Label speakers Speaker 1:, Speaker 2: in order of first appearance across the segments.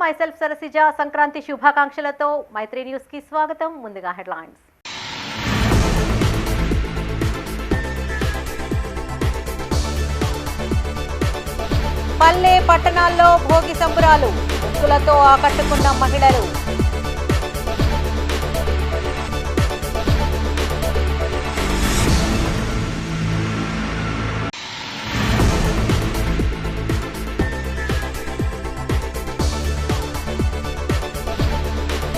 Speaker 1: Myself Sarasija Sankranti శుభాకాంక్షలతో మైత్రి news కి స్వాగతం. ముందుగా హెడ్లైన్స్. పల్లె పట్టణాల్లో భోగి సంబరాలు, ముగ్గులతో ఆకట్టుకున్న మహిళలు.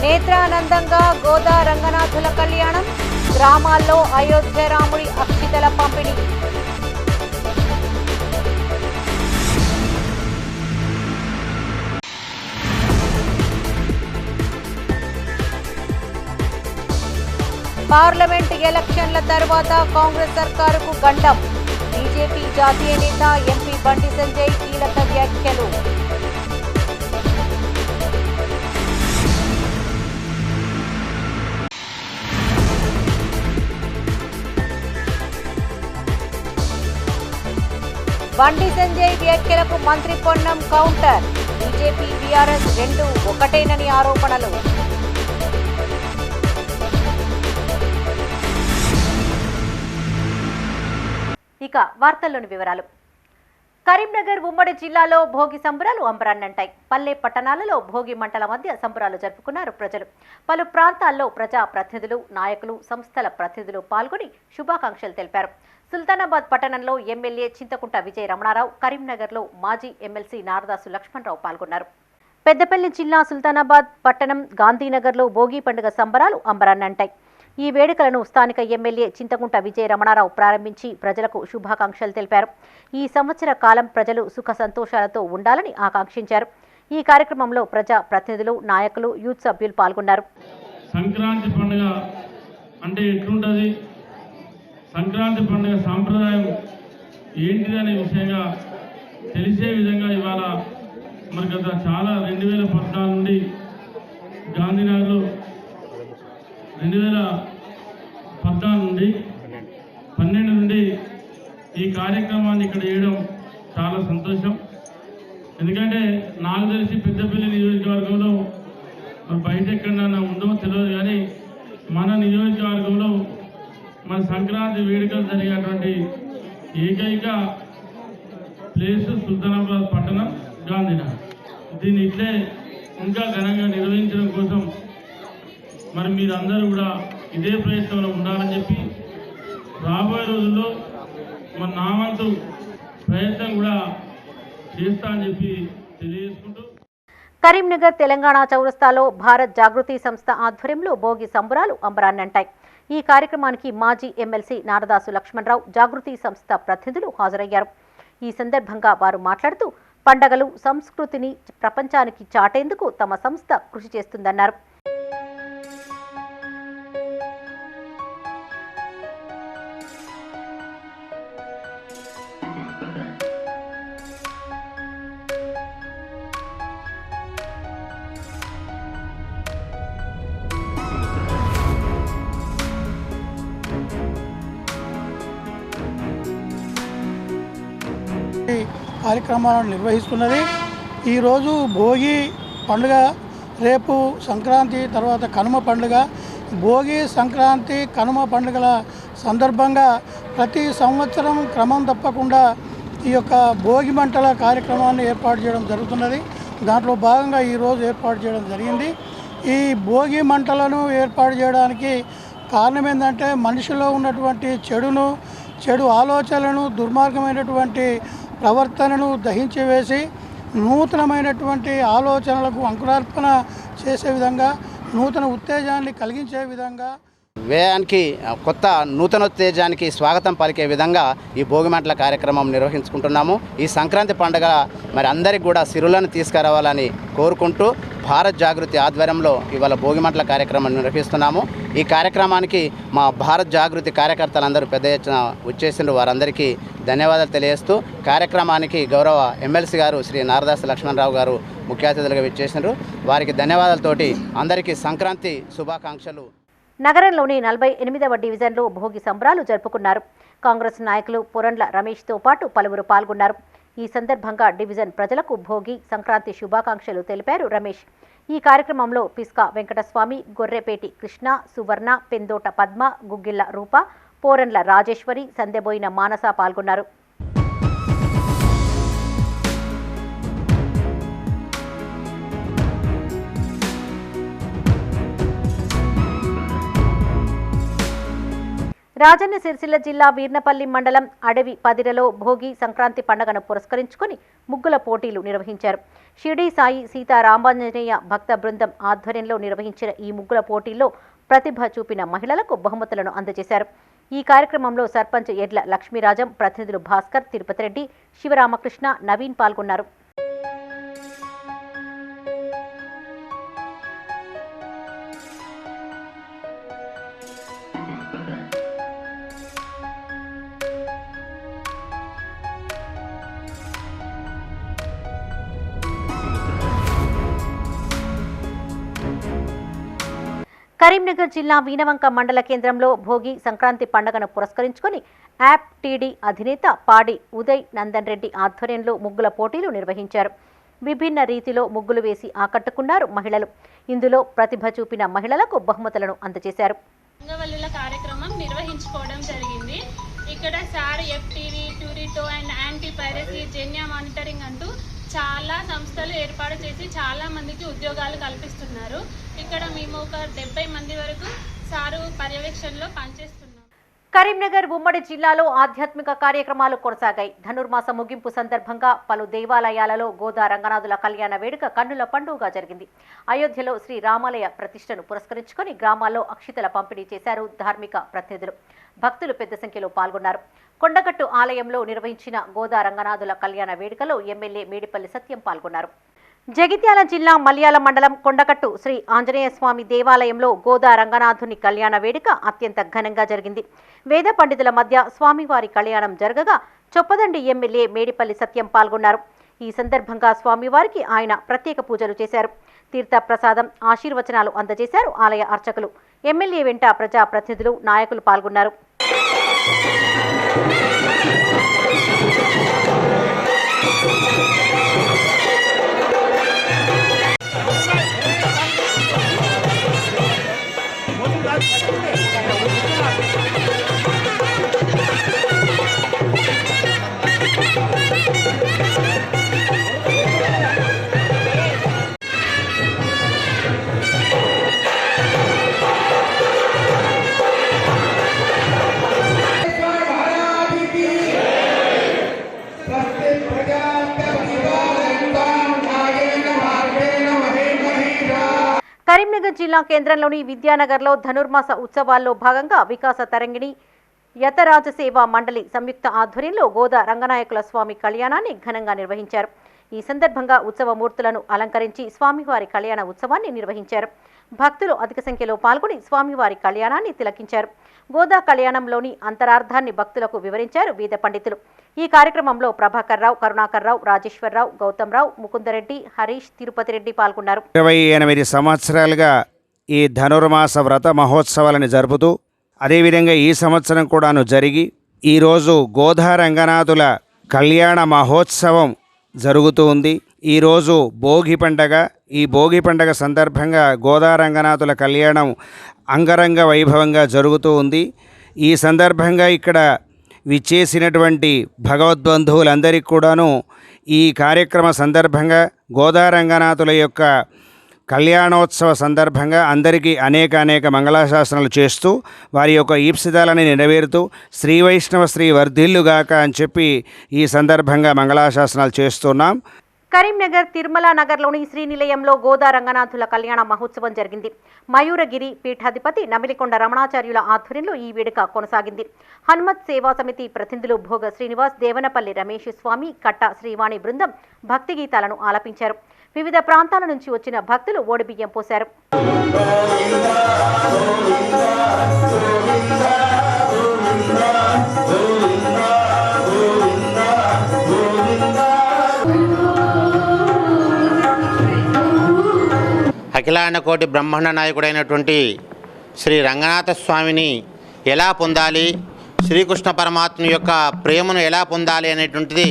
Speaker 1: నేత్రానందంగా గోదా రంగనాథుల కళ్యాణం, గ్రామాల్లో అయోధ్య రాముడి అక్షితల పంపిణీ. పార్లమెంట్ ఎలక్షన్ల తర్వాత కాంగ్రెస్ సర్కారుకు గండం, బీజేపీ జాతీయ నేత ఎంపీ బండి సంజయ్ కీలక వ్యాఖ్యలు. బండి సంజయ్ వ్యాఖ్యలకు మంత్రి పొన్నం కౌంటర్, బీజేపీ బీఆర్ఎస్ రెండు ఒకటేనని ఆరోపణలు. ఇక వార్తల్లోని వివరాలు. కరీంనగర్ ఉమ్మడి జిల్లాలో భోగి సంబరాలు అంబరాన్నంటాయి. పల్లె పట్టణాలలో భోగి మంటల మధ్య సంబరాలు జరుపుకున్నారు ప్రజలు. పలు ప్రాంతాల్లో ప్రజా ప్రతినిధులు, నాయకులు, సంస్థల ప్రతినిధులు పాల్గొని శుభాకాంక్షలు తెలిపారు. సుల్తానాబాద్ పట్టణంలో ఎమ్మెల్యే చింతకుంట విజయ రమణారావు, కరీంనగర్లో మాజీ ఎమ్మెల్సీ నారదాసు లక్ష్మణరావు పాల్గొన్నారు. పెద్దపల్లి జిల్లా సుల్తానాబాద్ పట్టణం గాంధీనగర్లో భోగి పండుగ సంబరాలు అంబరాన్నంటాయి. ఈ వేడుకలను స్థానిక ఎమ్మెల్యే చింతకుంట విజయ రమణారావు ప్రారంభించి ప్రజలకు శుభాకాంక్షలు తెలిపారు. ఈ సంవత్సర కాలం ప్రజలు సుఖ సంతోషాలతో ఉండాలని ఆకాంక్షించారు. ఈ కార్యక్రమంలో ప్రజా ప్రతినిధులు, నాయకులు, యూత్ సభ్యులు పాల్గొన్నారు.
Speaker 2: సంక్రాంతి పండుగ అంటే ఎట్లుంటుంది, సంక్రాంతి పండుగ సాంప్రదాయం ఏంటిదనే విషయంగా తెలిసే విధంగా ఇవాళ మరి గత చాలా 2014 నుండి గాంధీనగర్లో 2014 నుండి 12 నుండి ఈ కార్యక్రమాన్ని ఇక్కడ చేయడం చాలా సంతోషం. ఎందుకంటే నాకు తెలిసి పెద్దపల్లి నియోజకవర్గంలో మరి బయట ఎక్కడన్నా ఉందో తెలియదు, కానీ మన నియోజకవర్గంలో మన సంక్రాంతి వేడుకలు జరిగేటువంటి ఏకైక ప్లేస్ సుల్తానాబాద్ పట్టణం గాంధీనగర్. దీన్ని ఇట్లే ఇంకా ఘనంగా నిర్వహించడం కోసం మరి మీరందరూ కూడా ఇదే ప్రయత్నంలో ఉండాలని చెప్పి రాబోయే రోజుల్లో మన నా వంతు ప్రయత్నం కూడా చేస్తా అని చెప్పి తెలియజేసుకుంటూ.
Speaker 1: కరీంనగర్ తెలంగాణ చౌరస్తాలో భారత్ జాగృతి సంస్థ ఆధ్వర్యంలో భోగి సంబరాలు అంబరాన్నంటాయి. ఈ కార్యక్రమానికి మాజీ ఎమ్మెల్సీ నారదాసు లక్ష్మణరావు, జాగృతి సంస్థ ప్రతినిధులు హాజరయ్యారు. ఈ సందర్భంగా వారు మాట్లాడుతూ పండగలు, సంస్కృతిని ప్రపంచానికి చాటేందుకు తమ సంస్థ కృషి చేస్తుందన్నారు.
Speaker 3: కార్యక్రమాలను నిర్వహిస్తున్నది. ఈరోజు భోగి పండుగ, రేపు సంక్రాంతి, తర్వాత కనుమ పండుగ. భోగి, సంక్రాంతి, కనుమ పండుగల సందర్భంగా ప్రతి సంవత్సరం క్రమం తప్పకుండా ఈ యొక్క భోగి మంటల కార్యక్రమాన్ని ఏర్పాటు చేయడం జరుగుతున్నది. దాంట్లో భాగంగా ఈరోజు ఏర్పాటు చేయడం జరిగింది. ఈ భోగి మంటలను ఏర్పాటు చేయడానికి కారణం ఏంటంటే మనిషిలో ఉన్నటువంటి చెడు ఆలోచనలను, దుర్మార్గమైనటువంటి ప్రవర్తనను దహించి వేసి నూతనమైనటువంటి ఆలోచనలకు అంకురార్పణ చేసే విధంగా, నూతన ఉత్తేజాన్ని కలిగించే విధంగా,
Speaker 4: వ్యయానికి కొత్త నూతనోత్తేజానికి స్వాగతం పలికే విధంగా ఈ భోగిమంటల కార్యక్రమం నిర్వహించుకుంటున్నాము. ఈ సంక్రాంతి పండుగ మరి అందరికీ కూడా సిరులను తీసుకురావాలని కోరుకుంటూ భారత్ జాగృతి ఆధ్వర్యంలో ఇవాళ భోగిమంటల కార్యక్రమం నిర్వహిస్తున్నాము. ఈ కార్యక్రమానికి మా భారత్ జాగృతి కార్యకర్తలందరూ పెద్ద ఎత్తున వచ్చేసిండ్రు. వారందరికీ ధన్యవాదాలు తెలియజేస్తూ కార్యక్రమానికి గౌరవ ఎమ్మెల్సీ గారు శ్రీ నారదాసు లక్ష్మణరావు గారు ముఖ్య అతిథులుగా విచ్చేసిండ్రు. వారికి ధన్యవాదాలతోటి అందరికీ సంక్రాంతి శుభాకాంక్షలు.
Speaker 1: నగరంలోని 48వ డివిజన్లో భోగి సంబరాలు జరుపుకున్నారు. కాంగ్రెస్ నాయకులు పొరండ్ల రమేష్తో పాటు పలువురు పాల్గొన్నారు. ఈ సందర్భంగా డివిజన్ ప్రజలకు భోగి సంక్రాంతి శుభాకాంక్షలు తెలిపారు రమేష్. ఈ కార్యక్రమంలో పిస్కా వెంకటస్వామి, గొర్రెపేటి కృష్ణ, సువర్ణ, పెందోట పద్మ, గుగ్గిళ్ల రూప, పోరండ్ల రాజేశ్వరి, సందెబోయిన మానస పాల్గొన్నారు. రాజన్న సిరిసిల్ల జిల్లా వీర్నపల్లి మండలం అడవి పదిరలో భోగి సంక్రాంతి పండుగను పురస్కరించుకుని ముగ్గుల పోటీలు నిర్వహించారు. షిరిడి సాయి సీతారామాంజనేయ భక్త బృందం ఆధ్వర్యంలో నిర్వహించిన ఈ ముగ్గుల పోటీల్లో ప్రతిభ చూపిన మహిళలకు బహుమతులను అందజేశారు. ఈ కార్యక్రమంలో సర్పంచ్ ఎడ్ల లక్ష్మీరాజం, ప్రతినిధులు భాస్కర్, తిరుపతి రెడ్డి, శివరామకృష్ణ, నవీన్ పాల్గొన్నారు. కరీంనగర్ జిల్లా వీనవంక మండల కేంద్రంలో భోగి సంక్రాంతి పండుగను పురస్కరించుకుని యాప్ టీడీ అధినేత పాడి ఉదయ్ నందన్ రెడ్డి ఆధ్వర్యంలో ముగ్గుల పోటీలు నిర్వహించారు. విభిన్న రీతిలో ముగ్గులు వేసి ఆకట్టుకున్నారు మహిళలు. ఇందులో ప్రతిభ చూపిన మహిళలకు బహుమతులను అందజేశారు.
Speaker 5: కార్యక్రమం నిర్వహించుకోవడం జరిగింది. ఇక్కడ సార్ ఎఫ్టీవీ, టూరిటో అండ్ యాంటీ పైరసీ, జెన్యా మానిటరింగ్ అంటూ చాలా సంస్థలు ఏర్పాటు చేసి చాలా మందికి ఉద్యోగాలు కల్పిస్తున్నారు. ఇక్కడ మేము ఒక 70 మంది వరకు సారు పర్యవేక్షణలో పనిచేస్తున్నాం.
Speaker 1: కరీంనగర్ ఉమ్మడి జిల్లాలో ఆధ్యాత్మిక కార్యక్రమాలు కొనసాగాయి. ధనుర్మాస ముగింపు సందర్భంగా పలు దేవాలయాలలో గోదా రంగనాథుల కళ్యాణ వేడుక కన్నుల పండుగగా జరిగింది. అయోధ్యలో శ్రీ రామాలయ ప్రతిష్టను పురస్కరించుకొని గ్రామాల్లో అక్షితల పంపిణీ చేశారు ధార్మిక ప్రతినిధులు. భక్తులు పెద్ద సంఖ్యలో పాల్గొన్నారు. కొండగట్టు ఆలయంలో నిర్వహించిన గోదా రంగనాథుల కళ్యాణ వేడుకలో ఎమ్మెల్యే మేడిపల్లి సత్యం పాల్గొన్నారు. జగిత్యాల జిల్లా మల్యాల మండలం కొండగట్టు శ్రీ ఆంజనేయ స్వామి దేవాలయంలో గోదా రంగనాథుని కళ్యాణ వేడుక అత్యంత ఘనంగా జరిగింది. వేద పండితుల మధ్య స్వామివారి కళ్యాణం జరగగా చొప్పదండి ఎమ్మెల్యే మేడిపల్లి సత్యం పాల్గొన్నారు. ఈ సందర్భంగా స్వామివారికి ఆయన ప్రత్యేక పూజలు చేశారు. తీర్థ ప్రసాదం, ఆశీర్వచనాలు అందజేశారు ఆలయ అర్చకులు. ఎమ్మెల్యే వెంట ప్రజా ప్రతినిధులు, నాయకులు పాల్గొన్నారు. కరీంనగర్ జిల్లా కేంద్రంలోని విద్యానగర్లో ధనుర్మాస ఉత్సవాల్లో భాగంగా వికాస తరంగిణి యతరాజ సేవా మండలి సంయుక్త ఆధ్వర్యంలో గోదా రంగనాయకుల స్వామి కళ్యాణాన్ని ఘనంగా నిర్వహించారు. ఈ సందర్భంగా ఉత్సవమూర్తులను అలంకరించి స్వామివారి కళ్యాణ ఉత్సవాన్ని నిర్వహించారు. భక్తులు అధిక సంఖ్యలో పాల్గొని స్వామివారి కళ్యాణాన్ని తిలకించారు. గోదా కళ్యాణంలోని అంతరార్థాన్ని భక్తులకు వివరించారు వేద పండితులు. ఈ కార్యక్రమంలో ప్రభాకర్ రావు, కరుణాకర్ రావు, రాజేశ్వరరావు, గౌతమ్ రావు, ముకుందరెడ్డి, హరీష్, తిరుపతి రెడ్డి పాల్గొన్నారు.
Speaker 6: 28 సంవత్సరాలుగా ఈ ధనుర్మాస వ్రత మహోత్సవాలను జరుపుతూ అదేవిధంగా ఈ సంవత్సరం కూడాను జరిగి ఈరోజు గోదా రంగనాథుల కళ్యాణ మహోత్సవం జరుగుతూ ఉంది. ఈరోజు భోగి పండగ. ఈ భోగి పండగ సందర్భంగా గోదా రంగనాథుల కళ్యాణం అంగరంగ వైభవంగా జరుగుతూ ఉంది. ఈ సందర్భంగా ఇక్కడ విచ్చేసినటువంటి భగవద్బంధువులందరికీ కూడాను ఈ కార్యక్రమ సందర్భంగా గోదా రంగనాథుల యొక్క కళ్యాణోత్సవ సందర్భంగా అందరికీ అనేక మంగళాశాసనాలు చేస్తూ వారి యొక్క ఈప్సితాలని నెరవేరుతూ శ్రీ వైష్ణవ శ్రీ వర్ధిల్లుగాక అని చెప్పి ఈ సందర్భంగా మంగళాశాసనాలు చేస్తున్నాం.
Speaker 1: కరీంనగర్ తిరుమల నగర్లోని శ్రీనిలయంలో గోదా రంగనాథుల కళ్యాణ మహోత్సవం జరిగింది. మయూరగిరి పీఠాధిపతి నమిలికొండ రమణాచార్యుల ఆధ్వర్యంలో ఈ వేడుక కొనసాగింది. హనుమత్ సేవా సమితి ప్రతినిధులు భోగ శ్రీనివాస్, దేవనపల్లి రమేష్ స్వామి, కట్ట శ్రీవాణి బృందం భక్తి గీతాలను ఆలపించారు. వివిధ ప్రాంతాల నుంచి వచ్చిన భక్తులు ఓడిబియ్యం పోశారు.
Speaker 7: అఖిలాండకోటి బ్రహ్మాండ నాయకుడైనటువంటి శ్రీ రంగనాథ స్వామిని ఎలా పొందాలి, శ్రీకృష్ణ పరమాత్మ యొక్క ప్రేమను ఎలా పొందాలి అనేటువంటిది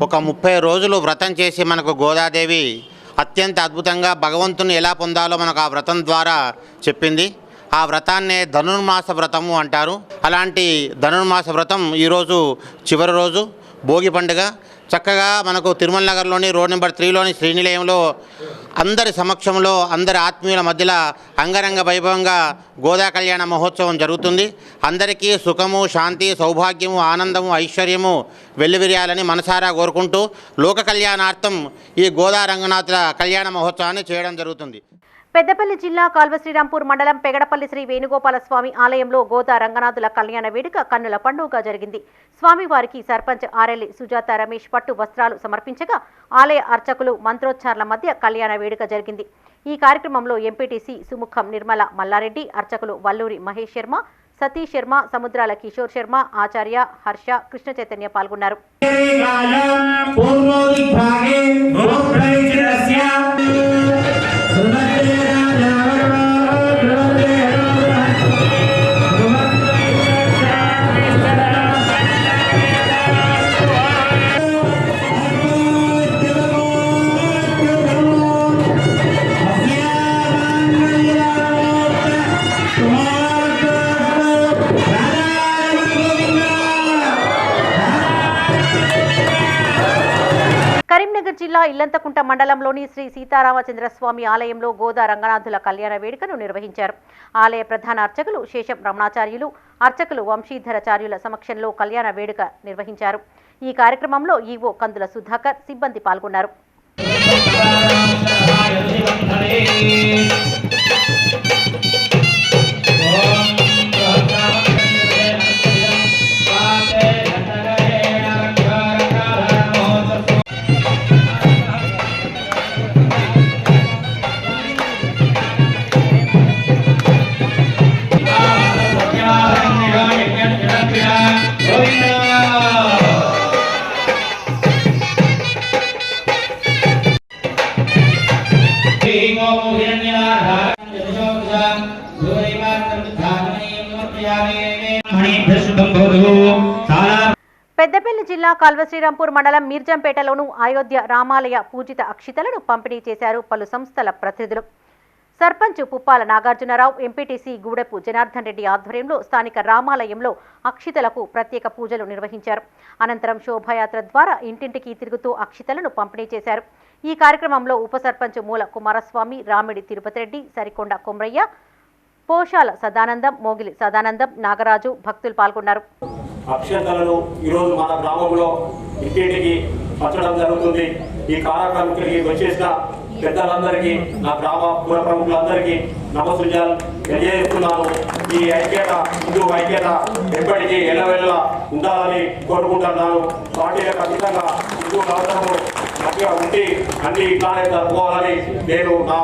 Speaker 7: ఒక 30 రోజులు వ్రతం చేసి మనకు గోదాదేవి అత్యంత అద్భుతంగా భగవంతుని ఎలా పొందాలో మనకు ఆ వ్రతం ద్వారా చెప్పింది. ఆ వ్రతాన్నే ధనుర్మాస వ్రతము అంటారు. అలాంటి ధనుర్మాస వ్రతం ఈరోజు చివరి రోజు భోగి పండుగ. చక్కగా మనకు తిరుమల నగర్లోని రోడ్ నెంబర్ 3లోని శ్రీనిలయంలో అందరి సమక్షంలో అందరి ఆత్మీయుల మధ్యలో అంగరంగ వైభవంగా గోదా కళ్యాణ మహోత్సవం జరుగుతుంది. అందరికీ సుఖము, శాంతి, సౌభాగ్యము, ఆనందము, ఐశ్వర్యము వెల్లివిరియాలని మనసారా కోరుకుంటూ లోక కళ్యాణార్థం ఈ గోదా రంగనాథుల కళ్యాణ మహోత్సవాన్ని చేయడం జరుగుతుంది.
Speaker 1: పెద్దపల్లి జిల్లా కాల్వ శ్రీరాంపూర్ మండలం పెగడపల్లి శ్రీ వేణుగోపాల స్వామి ఆలయంలో గోదా రంగనాథుల కళ్యాణ వేడుక కన్నుల పండుగగా జరిగింది. స్వామివారికి సర్పంచ్ ఆరెల్లి సుజాత రమేష్ పట్టు వస్త్రాలు సమర్పించగా ఆలయ అర్చకులు మంత్రోచ్చారణ మధ్య కళ్యాణ వేడుక జరిగింది. ఈ కార్యక్రమంలో ఎంపీటీసీ సుముఖం నిర్మల మల్లారెడ్డి, అర్చకులు వల్లూరి మహేష్ శర్మ, సతీష్ శర్మ, సముద్రాల కిషోర్ శర్మ, ఆచార్య, హర్ష, కృష్ణ చైతన్య పాల్గొన్నారు. కరీంనగర్ జిల్లా ఇల్లంతకుంట మండలంలోని శ్రీ సీతారామచంద్రస్వామి ఆలయంలో గోదా రంగనాథుల కళ్యాణ వేడుకను నిర్వహించారు. ఆలయ ప్రధాన అర్చకులు శేషం రమణాచార్యులు, అర్చకులు వంశీధరాచార్యుల సమక్షంలో కళ్యాణ వేడుక నిర్వహించారు. ఈ కార్యక్రమంలో ఈవో కందుల సుధాకర్, సిబ్బంది పాల్గొన్నారు. పెద్దపల్లి జిల్లా కాల్వ శ్రీరాంపూర్ మండలం మీర్జంపేటలోను అయోధ్య రామాలయ పూజిత అక్షితలను పంపిణీ చేశారు పలు సంస్థల ప్రతినిధులు. సర్పంచ్ పుప్పాల నాగార్జునరావు, ఎంపీటీసీ గూడెపు జనార్దన్ రెడ్డి ఆధ్వర్యంలో స్థానిక రామాలయంలో అక్షితలకు ప్రత్యేక పూజలు నిర్వహించారు. అనంతరం శోభాయాత్ర ద్వారా ఇంటింటికి తిరుగుతూ అక్షితలను పంపిణీ చేశారు. ఈ కార్యక్రమంలో ఉప సర్పంచ్ మూల కుమారస్వామి, రామిడి తిరుపతి రెడ్డి, సరికొండ కొమ్రయ్య, పోషాల సదానందం, మోగిలి సదానందం, నాగరాజు భక్తులు పాల్గొన్నారు.
Speaker 8: అక్షంతలను ఈరోజు మన గ్రామంలో ఇంటింటికి పంచడం జరుగుతుంది. ఈ కార్యక్రమానికి వచ్చేసిన పెద్దలందరికీ, నా గ్రామ పుర ప్రముఖులందరికీ నమస్సుజాలు తెలియజేస్తున్నాను. ఈ ఐక్యత, హిందూ ఐక్యత ఎప్పటికీ ఎల్లవెల్లా ఉండాలని కోరుకుంటున్నాను. పార్టీలకు అతీతంగా హిందూ అవసరము మంచిగా ఉండి అన్ని ఇట్లానే జరుపుకోవాలని నేను నా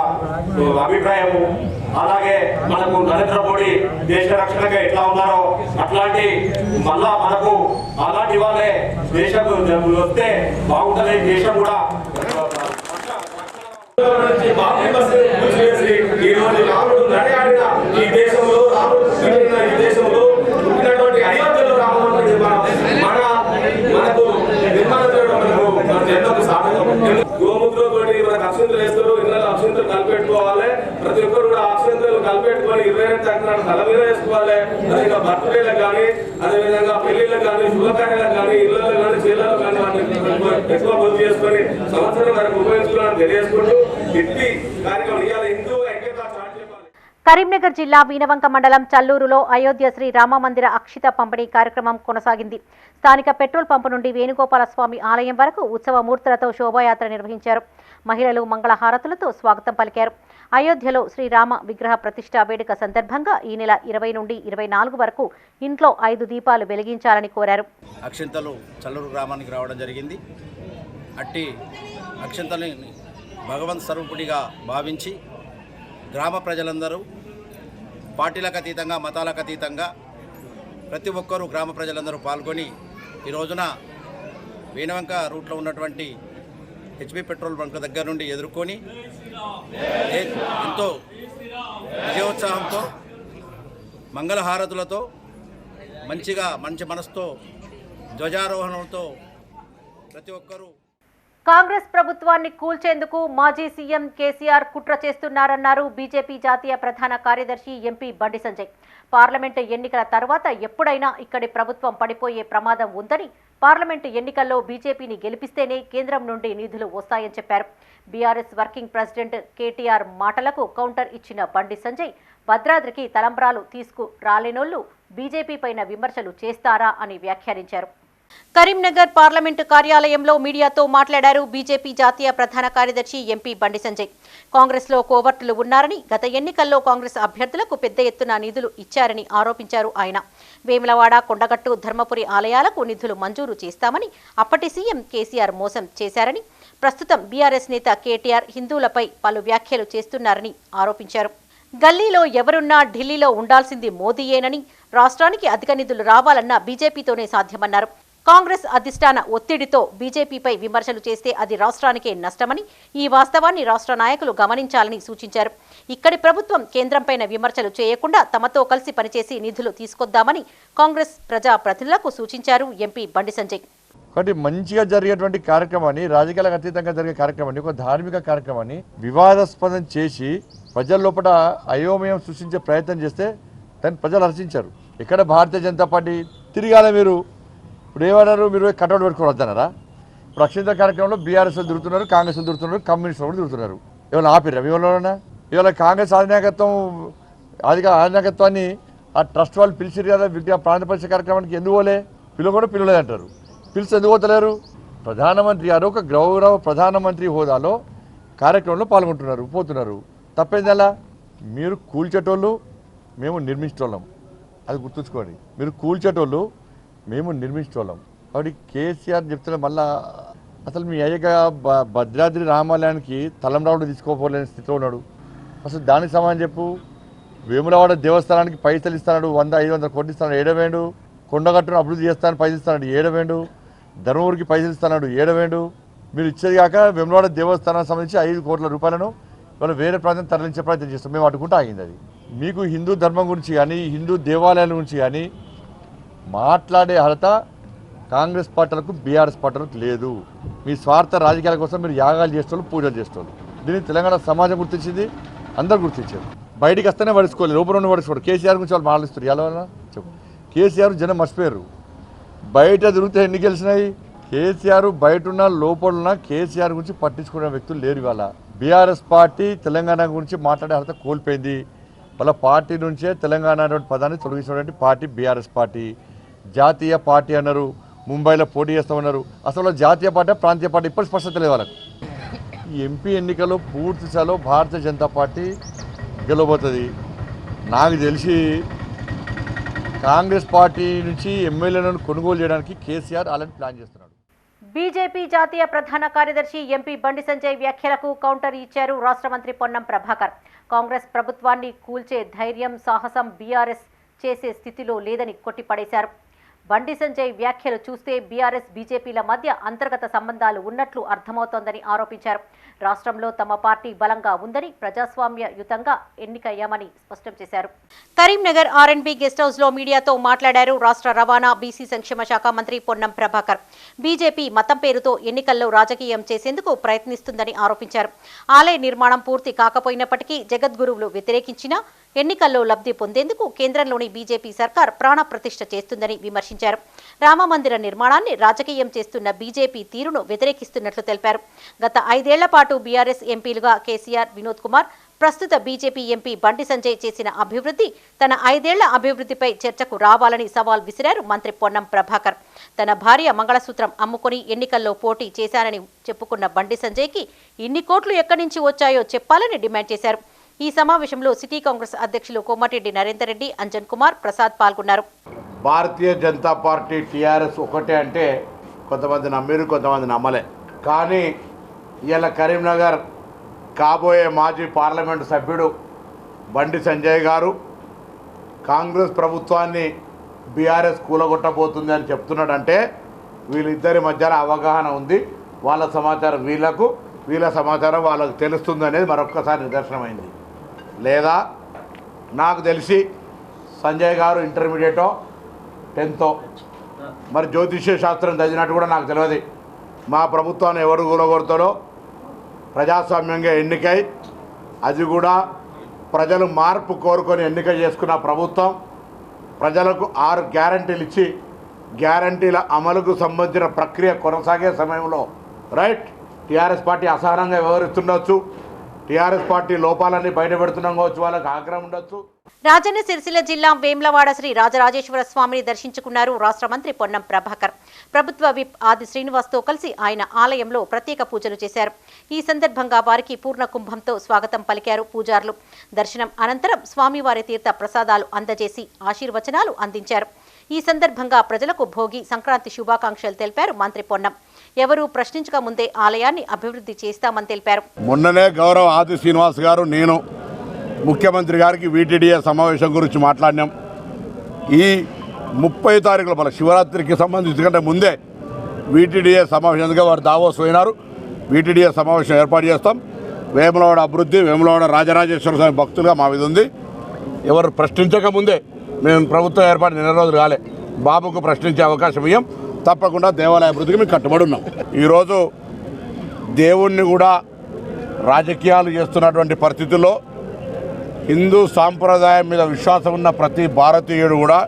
Speaker 8: అభిప్రాయము. అలాగే మనకు నరేంద్ర మోడీ దేశ రక్షణగా ఎట్లా ఉన్నారో అట్లాంటి మళ్ళా మనకు అలాంటి వాళ్ళే దేశం వస్తే బాగుంటుంది. దేశం కూడా ఈ దేశంలో ఉన్నటువంటి అయోధ్యలో రామమందిరం మనకు నిర్మాణం చేయడం మనకు ఎంతో సాధకం. గోముద్రతో మనకు అక్షంతలు వేస్తారు, ఇళ్ళలో అక్షంతలు కలిపెట్టుకోవాలి. ప్రతి ఒక్కరు కూడా అక్షంతలు కలిపెట్టుకొని 22 తారీఖున తల మీద వేసుకోవాలి. అదే బర్త్డేలకు కానీ, అదేవిధంగా పెళ్లిళ్ళకు కానీ, శుభకార్యాలకు కానీ, ఇళ్లలో కానీ, చీరలలో కానీ వాటిని ఎక్కువ పొందు చేసుకొని సంవత్సరం వరకు ఉపయోగించుకోవాలని తెలియజేసుకుంటూ ఎట్టి కార్యక్రమం ఇవాళ హిందూ ఐక్యత చాటి చెప్పాలి.
Speaker 1: కరీంనగర్ జిల్లా వీనవంక మండలం చల్లూరులో అయోధ్య శ్రీ రామమందిర అక్షిత పంపిణీ కార్యక్రమం కొనసాగింది. స్థానిక పెట్రోల్ పంపు నుండి వేణుగోపాల స్వామి ఆలయం వరకు ఉత్సవ మూర్తులతో శోభాయాత్ర నిర్వహించారు. మహిళలు మంగళహారతులతో స్వాగతం పలికారు. అయోధ్యలో శ్రీరామ విగ్రహ ప్రతిష్ఠా వేడుక సందర్భంగా ఈ నెల 20 నుండి 24 వరకు ఇంట్లో 5 దీపాలు వెలిగించాలని కోరారు.
Speaker 9: అక్షింతలు చల్లూరు గ్రామానికి రావడం జరిగింది. అట్టి అక్షింతలని భగవంత్ స్వరూపుడిగా భావించి గ్రామ ప్రజలందరూ పార్టీలకు అతీతంగా, మతాలకు అతీతంగా ప్రతి ఒక్కరూ గ్రామ ప్రజలందరూ పాల్గొని ఈ రోజున వీణవంక రూట్లో ఉన్నటువంటి హెచ్పి పెట్రోల్ బంక్ దగ్గర నుండి ఎదుర్కొని ఎంతో విజయోత్సాహంతో మంగళహారతులతో మంచి మనసుతో ధ్వజారోహణంతో ప్రతి ఒక్కరూ
Speaker 1: కాంగ్రెస్ ప్రభుత్వాన్ని కూల్చేందుకు మాజీ సీఎం కేసీఆర్ కుట్ర చేస్తున్నారన్నారు బీజేపీ జాతీయ ప్రధాన కార్యదర్శి ఎంపీ బండి సంజయ్. పార్లమెంటు ఎన్నికల తర్వాత ఎప్పుడైనా ఇక్కడి ప్రభుత్వం పడిపోయే ప్రమాదం ఉందని, పార్లమెంటు ఎన్నికల్లో బీజేపీని గెలిపిస్తేనే కేంద్రం నుండి నిధులు వస్తాయని చెప్పారు. బీఆర్ఎస్ వర్కింగ్ ప్రెసిడెంట్ కేటీఆర్ మాటలకు కౌంటర్ ఇచ్చిన బండి సంజయ్, భద్రాద్రికి తలంబ్రాలు తీసుకురాలేనోళ్లు బీజేపీ పైన విమర్శలు చేస్తారా అని వ్యాఖ్యానించారు. కరీంనగర్ పార్లమెంటు కార్యాలయంలో మీడియాతో మాట్లాడారు బీజేపీ జాతీయ ప్రధాన కార్యదర్శి ఎంపీ బండి సంజయ్. కాంగ్రెస్లో కోవర్టులు ఉన్నారని, గత ఎన్నికల్లో కాంగ్రెస్ అభ్యర్థులకు పెద్ద ఎత్తున నిధులు ఇచ్చారని ఆరోపించారు ఆయన. వేములవాడ, కొండగట్టు, ధర్మపురి ఆలయాలకు నిధులు మంజూరు చేస్తామని అప్పటి సీఎం కేసీఆర్ మోసం చేశారని, ప్రస్తుతం బీఆర్ఎస్ నేత కేటీఆర్ హిందువులపై పలు వ్యాఖ్యలు చేస్తున్నారని ఆరోపించారు. గల్లీలో ఎవరున్నా ఢిల్లీలో ఉండాల్సింది మోదీయేనని, రాష్ట్రానికి అధిక నిధులు రావాలన్నా బీజేపీతోనే సాధ్యమన్నారు. కాంగ్రెస్ అధిష్టాన ఒత్తిడితో బీజేపీపై విమర్శలు చేస్తే అది రాష్ట్రానికే నష్టమని, ఈ వాస్తవాన్ని రాష్ట్ర నాయకులు గమనించాలని సూచించారు. ఇక్కడి ప్రభుత్వం కేంద్రంపైన విమర్శలు చేయకుండా తమతో కలిసి పనిచేసి నిధులు తీసుకొద్దామని కాంగ్రెస్ ప్రజాప్రతినిధులకు సూచించారు ఎంపీ బండి సంజయ్.
Speaker 10: కాబట్టి మంచిగా జరిగేటువంటి కార్యక్రమాన్ని, రాజకీయాలకు అతీతంగా జరిగే కార్యక్రమాన్ని, ఒక ధార్మిక కార్యక్రమాన్ని వివాదాస్పదం చేసి ప్రజల లోపల అయోమయం సృష్టించే ప్రయత్నం చేస్తే దాన్ని ప్రజలు హర్షించారు. ఇక్కడ భారతీయ జనతా పార్టీ తిరిగాల మీరు ఇప్పుడు ఏమన్నారు, మీరు కటౌట్ పెట్టుకోవద్దు వద్దన్నారా? ఇప్పుడు అక్షింత కార్యక్రమంలో బీఆర్ఎస్ తిరుగుతున్నారు, కాంగ్రెస్ తిరుగుతున్నారు, కమ్యూనిస్టులు కూడా తిరుగుతున్నారు. ఏమైనా ఆపిరా ఇవాళ? ఇవాళ కాంగ్రెస్ అధినాయకత్వాన్ని ఆ ట్రస్ట్ వాళ్ళు పిలిచిరు కదా ప్రాంతపరిచే కార్యక్రమానికి. ఎందుకు పోలే? కూడా పిలవలేదంటారు. పిలిచి ఎందుకు పోతలేరు? ప్రధానమంత్రి గారు ఒక గౌరవ ప్రధానమంత్రి హోదాలో కార్యక్రమంలో పాల్గొంటున్నారు, పోతున్నారు. తప్పేందలా? మీరు కూల్చేటోళ్ళు, మేము నిర్మించేటోళ్ళం. అది గుర్తుంచుకోండి. మీరు కూల్చేటోళ్ళు, మేము నిర్మించేటోళ్ళం. కాబట్టి కేసీఆర్ చెప్తున్న మళ్ళా అసలు మీ అయ్యగా భద్రాద్రి రామాలయానికి తలంబ్రాలు తీసుకోపోలేని స్థితిలో ఉన్నాడు. అసలు దానికి సమాధానం చెప్పు. వేములవాడ దేవస్థానానికి పైసలు ఇస్తాడు, 100-500 కోట్లు ఇస్తాడు, ఏడవేండు. కొండగట్టును అభివృద్ధి చేస్తాను పైసలు ఇస్తాడు, ఏడవేండు. ధర్మవరికి పైసలు ఇస్తాడు, ఏడవేండు. మీరు ఇచ్చేది కాక వేములవాడ దేవస్థానానికి సంబంధించి 5 కోట్ల రూపాయలను వాళ్ళు వేరే ప్రాంతం తరలించే ప్రయత్నం చేస్తాం. మేము అడ్డుకుంటూ ఆగింది. అది మీకు హిందూ ధర్మం గురించి కానీ, హిందూ దేవాలయాల గురించి కానీ మాట్లాడే అర్హత కాంగ్రెస్ పార్టీలకు, బీఆర్ఎస్ పార్టీలకు లేదు. మీ స్వార్థ రాజకీయాల కోసం మీరు యాగాలు చేసేవాళ్ళు, పూజలు చేసేవాళ్ళు. దీన్ని తెలంగాణ సమాజం గుర్తించింది, అందరూ గుర్తించారు. బయటికి వస్తేనే పడుచుకోలేదు, లోపల నుండి పడుచుకోరు. కేసీఆర్ గురించి వాళ్ళు మాట్లాడుస్తారు. ఎలా చెప్పు. కేసీఆర్ జనం మర్చిపోయారు. బయట తిరిగితే ఎన్ని గెలిచినాయి? కేసీఆర్ బయట ఉన్న లోపల ఉన్న కేసీఆర్ గురించి పట్టించుకునే వ్యక్తులు లేరు. ఇవాళ బీఆర్ఎస్ పార్టీ తెలంగాణ గురించి మాట్లాడే అర్హత కోల్పోయింది. వాళ్ళ పార్టీ నుంచే తెలంగాణ అనేటువంటి పదాన్ని తొలగించినటువంటి పార్టీ బీఆర్ఎస్ పార్టీ. జాతీయ పార్టీ అన్నారు, ముంబైలో పోటీ చేస్తామన్నారు. అసలు జాతీయ పార్టీ, ప్రాంతీయ పార్టీ ఇప్పుడు స్పష్టత లేదు వాళ్ళకు. ఈ ఎంపీ ఎన్నికల్లో పూర్తి స్థాయిలో భారతీయ జనతా పార్టీ గెలవబోతుంది. నాకు తెలిసి కాంగ్రెస్ పార్టీ నుంచి ఎమ్మెల్యేలను కొనుగోలు చేయడానికి కేసీఆర్ అలాంటి ప్లాన్ చేస్తున్నాడు.
Speaker 1: బీజేపీ జాతీయ ప్రధాన కార్యదర్శి ఎంపీ బండి సంజయ్ వ్యాఖ్యలకు కౌంటర్ ఇచ్చారు రాష్ట్ర మంత్రి పొన్నం ప్రభాకర్. కాంగ్రెస్ ప్రభుత్వాన్ని కూల్చే ధైర్యం, సాహసం బీఆర్ఎస్ చేసే స్థితిలో లేదని కొట్టిపడేశారు. బండి సంజయ్ వ్యాఖ్యలు చూస్తే బీఆర్ఎస్, బీజేపీల మధ్య అంతర్గత సంబంధాలు ఉన్నట్లు అర్థమవుతోందని ఆరోపించారు. రాష్ట్రంలో తమ పార్టీ బలంగా ఉందని, ప్రజాస్వామ్యయుతంగా ఎన్నికయ్యామని స్పష్టం చేశారు. కరీంనగర్ ఆర్ఎండ్బి గెస్ట్ హౌస్ లో మీడియాతో మాట్లాడారు రాష్ట్ర రవాణా, బీసీ సంక్షేమ శాఖ మంత్రి పొన్నం ప్రభాకర్. బీజేపీ మతం పేరుతో ఎన్నికల్లో రాజకీయం చేసేందుకు ప్రయత్నిస్తుందని ఆరోపించారు. ఆలయ నిర్మాణం పూర్తి కాకపోయినప్పటికీ జగద్గురువులు వ్యతిరేకించినా ఎన్నికల్లో లబ్ధి పొందేందుకు కేంద్రంలోని బీజేపీ సర్కార్ ప్రాణప్రతిష్ఠ చేస్తుందని విమర్శించారు. రామమందిర నిర్మాణాన్ని రాజకీయం చేస్తున్న బీజేపీ తీరును వ్యతిరేకిస్తున్నట్లు తెలిపారు. గత 5 ఏళ్ల పాటు బీఆర్ఎస్ ఎంపీలుగా కేసీఆర్, వినోద్ కుమార్, ప్రస్తుత బీజేపీ ఎంపీ బండి సంజయ్ చేసిన అభివృద్ధి, తన 5 ఏళ్ల అభివృద్ధిపై చర్చకు రావాలని సవాల్ విసిరారు మంత్రి పొన్నం ప్రభాకర్. తన భార్య మంగళసూత్రం అమ్ముకొని ఎన్నికల్లో పోటీ చేశానని చెప్పుకున్న బండి సంజయ్కి ఇన్ని కోట్లు ఎక్కడి నుంచి వచ్చాయో చెప్పాలని డిమాండ్ చేశారు. ఈ సమావేశంలో సిటీ కాంగ్రెస్ అధ్యక్షులు కోమటిరెడ్డి నరేందర్ రెడ్డి, అంజన్ కుమార్, ప్రసాద్ పాల్గొన్నారు.
Speaker 11: భారతీయ జనతా పార్టీ, టీఆర్ఎస్ ఒకటే అంటే కొంతమంది నమ్మిరు, కొంతమంది నమ్మలే. కానీ ఇవాళ కరీంనగర్ కాబోయే మాజీ పార్లమెంటు సభ్యుడు బండి సంజయ్ గారు కాంగ్రెస్ ప్రభుత్వాన్ని బీఆర్ఎస్ కూలగొట్టబోతుంది అని చెప్తున్నాడంటే వీళ్ళిద్దరి మధ్యన అవగాహన ఉంది. వాళ్ళ సమాచారం వీళ్ళకు, వీళ్ళ సమాచారం వాళ్ళకు తెలుస్తుంది అనేది మరొక్కసారి నిదర్శనమైంది. లేదా నాకు తెలిసి సంజయ్ గారు ఇంటర్మీడియటో 10th మరి జ్యోతిష్య శాస్త్రం చదివినట్టు కూడా నాకు తెలియదు. మా ప్రభుత్వాన్ని ఎవరు కూలగొడతాడో ప్రజాస్వామ్యంగా ఎన్నికై అది కూడా ప్రజలు మార్పు కోరుకొని ఎన్నిక చేసుకున్న ప్రభుత్వం ప్రజలకు 6 గ్యారంటీలు ఇచ్చి గ్యారంటీల అమలుకు సంబంధించిన ప్రక్రియ కొనసాగే సమయంలో రైట్ టీఆర్ఎస్ పార్టీ అసహనంగా వ్యవహరిస్తుండొచ్చు, టీఆర్ఎస్ పార్టీ లోపాలన్నీ బయటపెడుతున్నాం కావచ్చు, వాళ్ళకి ఆగ్రహం ఉండొచ్చు.
Speaker 1: రాజన్న సిరిసిల్ల జిల్లా వేములవాడ శ్రీ రాజరాజేశ్వర స్వామిని దర్శించుకున్నారు రాష్ట్ర మంత్రి పొన్నం ప్రభాకర్. ప్రభుత్వ విప్ ఆది శ్రీనివాస్తో కలిసి ఆయన ఆలయంలో ప్రత్యేక పూజలు చేశారు. ఈ సందర్భంగా వారికి పూర్ణ కుంభంతో స్వాగతం పలికారు పూజారులు. దర్శనం అనంతరం స్వామివారి తీర్థ ప్రసాదాలు అందజేసి ఆశీర్వచనాలు అందించారు. ఈ సందర్భంగా ప్రజలకు భోగి సంక్రాంతి శుభాకాంక్షలు తెలిపారు మంత్రి పొన్నం. ఎవరూ ప్రశ్నించక ముందే ఆలయాన్ని అభివృద్ధి చేస్తామని తెలిపారు.
Speaker 11: మొన్ననే గౌరవ ఆది శ్రీనివాస్ గారు నేను ముఖ్యమంత్రి గారికి వీటీడీఏ సమావేశం గురించి మాట్లాడినాం. ఈ 30 తారీఖుల మన శివరాత్రికి సంబంధించి కంటే ముందే వీటీడీఏ సమావేశంగా వారు దావోస్ పోయినారు. వీటీడీఏ సమావేశం ఏర్పాటు చేస్తాం. వేములవాడ అభివృద్ధి, వేములవాడ రాజరాజేశ్వర స్వామి భక్తులుగా మా మీద ఉంది. ఎవరు ప్రశ్నించక ముందే మేము ప్రభుత్వం ఏర్పాటు 2 రోజులు కాలే బాబుకు ప్రశ్నించే అవకాశం ఇయ్యం. తప్పకుండా దేవాలయ అభివృద్ధికి మేము కట్టుబడి ఉన్నాం. ఈరోజు దేవుణ్ణి కూడా రాజకీయాలు చేస్తున్నటువంటి పరిస్థితుల్లో హిందూ సాంప్రదాయం మీద విశ్వాసం ఉన్న ప్రతి భారతీయుడు కూడా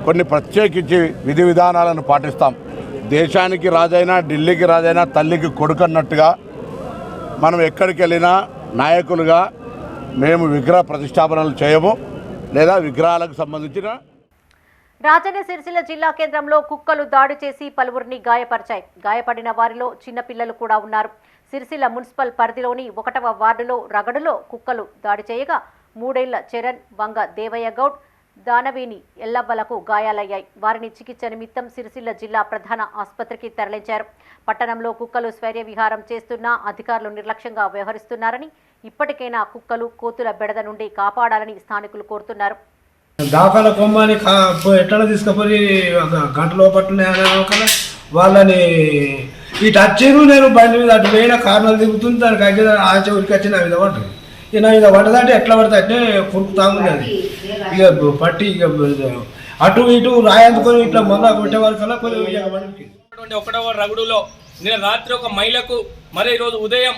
Speaker 11: కొన్ని ప్రత్యేకించి విధి విధానాలను పాటిస్తాం. దేశానికి రాజైనా ఢిల్లీకి రాజైనా తల్లికి కొడుకన్నట్టుగా మనం ఎక్కడికి వెళ్ళినా నాయకులుగా మేము విగ్రహ ప్రతిష్టాపనలు చేయము లేదా విగ్రహాలకు సంబంధించిన.
Speaker 1: రాజన్న సిరిసిల్ల జిల్లా కేంద్రంలో కుక్కలు దాడి చేసి పలువురిని గాయపరిచాయి. గాయపడిన వారిలో చిన్నపిల్లలు కూడా ఉన్నారు. సిరిసిల్ల మున్సిపల్ పరిధిలోని 1వ వార్డులో రగడులో కుక్కలు దాడి చేయగా 3 ఏళ్ల చరణ్, వంగ దేవయ్య గౌడ్, దానవేని ఎల్లవ్వలకు గాయాలయ్యాయి. వారిని చికిత్స నిమిత్తం సిరిసిల్ల జిల్లా ప్రధాన ఆసుపత్రికి తరలించారు. పట్టణంలో కుక్కలు స్వైర్య విహారం చేస్తున్నా అధికారులు నిర్లక్ష్యంగా వ్యవహరిస్తున్నారని, ఇప్పటికైనా కుక్కలు కోతుల బెడద నుండి కాపాడాలని స్థానికులు కోరుతున్నారు.
Speaker 12: దాఖల కొమ్మని ఎట్లా తీసుకుపోయి గంట లోపట్లనే వాళ్ళని ఇటు వచ్చారు. నేను బండి మీద అటు పోయిన కారణాలు దిగుతుంది. దానికి అయితే ఆ చెవుడికి వచ్చి నా మీద పడుతుంది. ఇక నా మీద పడ్డదంటే ఎట్లా పడితే అంటే కురుకుతా ఉంది. అది ఇక పట్టి ఇక అటు ఇటు రాయందుకొని ఇట్లా మొన్న కొట్టే వరకల్లా
Speaker 13: కొన్ని 1వ రగుడులో నిన్న రాత్రి ఒక మహిళకు, మరి ఈరోజు ఉదయం